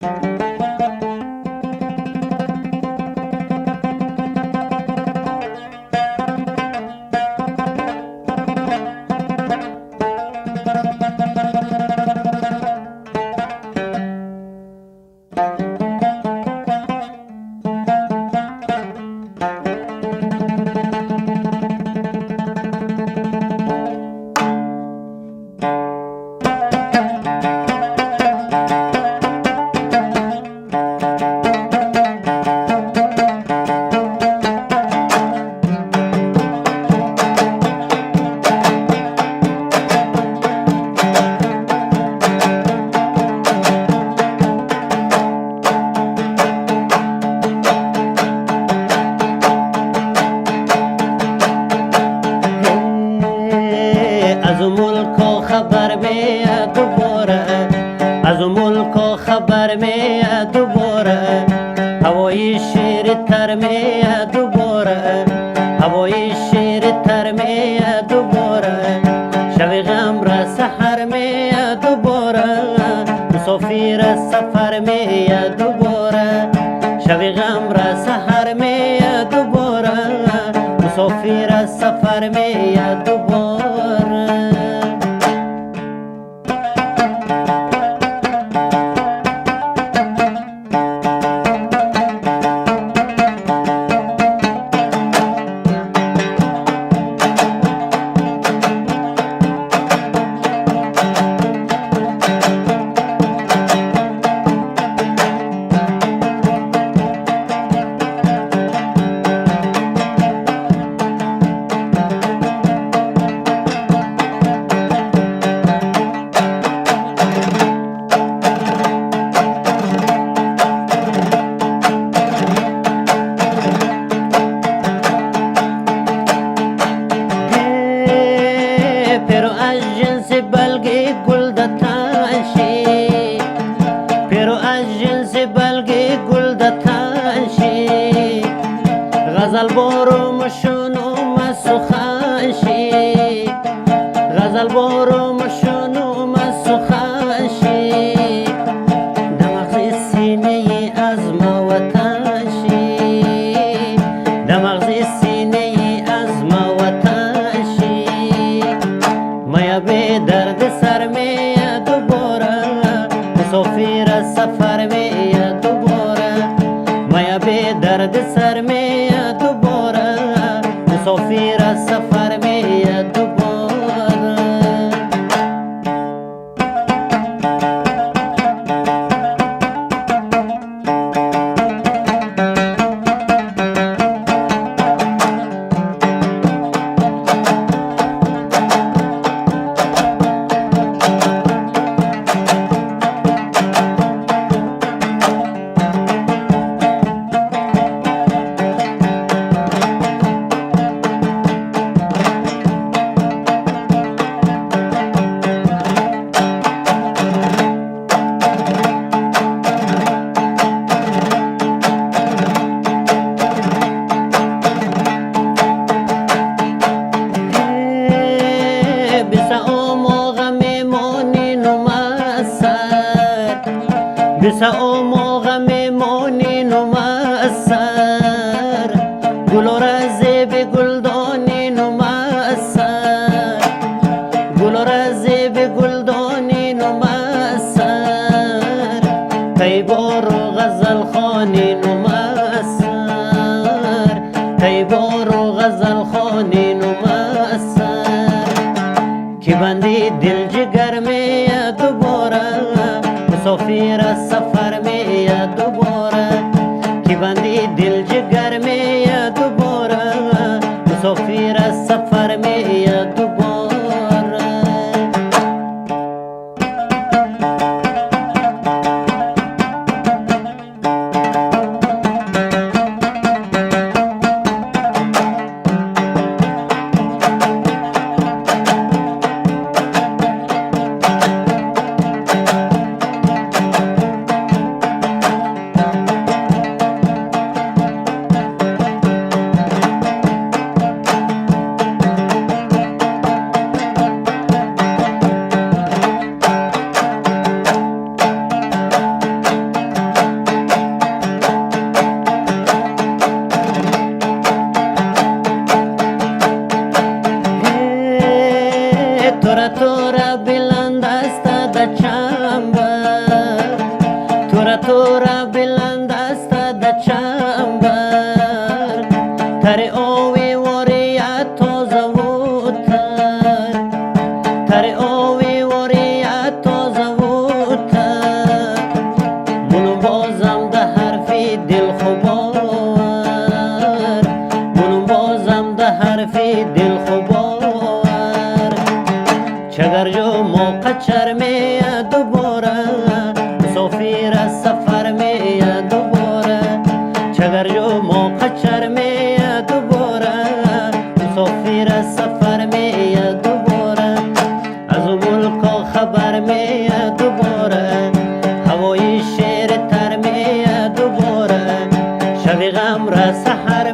از ملک و خبر میاد دوباره، از ملک و خبر میاد دوباره، هوای شیر تر میاد دوباره، هوای شیر تر میاد دوباره، شب غم را سحر میاد دوباره، مسافر سفر میاد دوباره، شب غم را سحر میاد دوباره، مسافر سفر میاد دوباره. غزل بارو مشونو مسخنشی، غزل بارو مشونو مسخنشی، دماغ سینه از ما وطنشی، دماغ سینه از ما وطنشی، مایا به درد سر میاد دوباره، مسافر سفر میاد دوباره، مایا به درد سر میاد دوباره، مسافر سفر میاد دوباره. بسا او موقع میمونین و مأثر، گل و رزه به گلدانین و مأثر، گل و رزه به گلدانین و مأثر، تیبار و غزل خوانین و مأثر، تیبار و غزل خوانین و مأثر، که بندی دل جگر میاد دوباره، مسافر سفر میاد دوباره، که بندی دل جگر میاد دوباره، مسافر سفر میاد دوباره. غم را سحر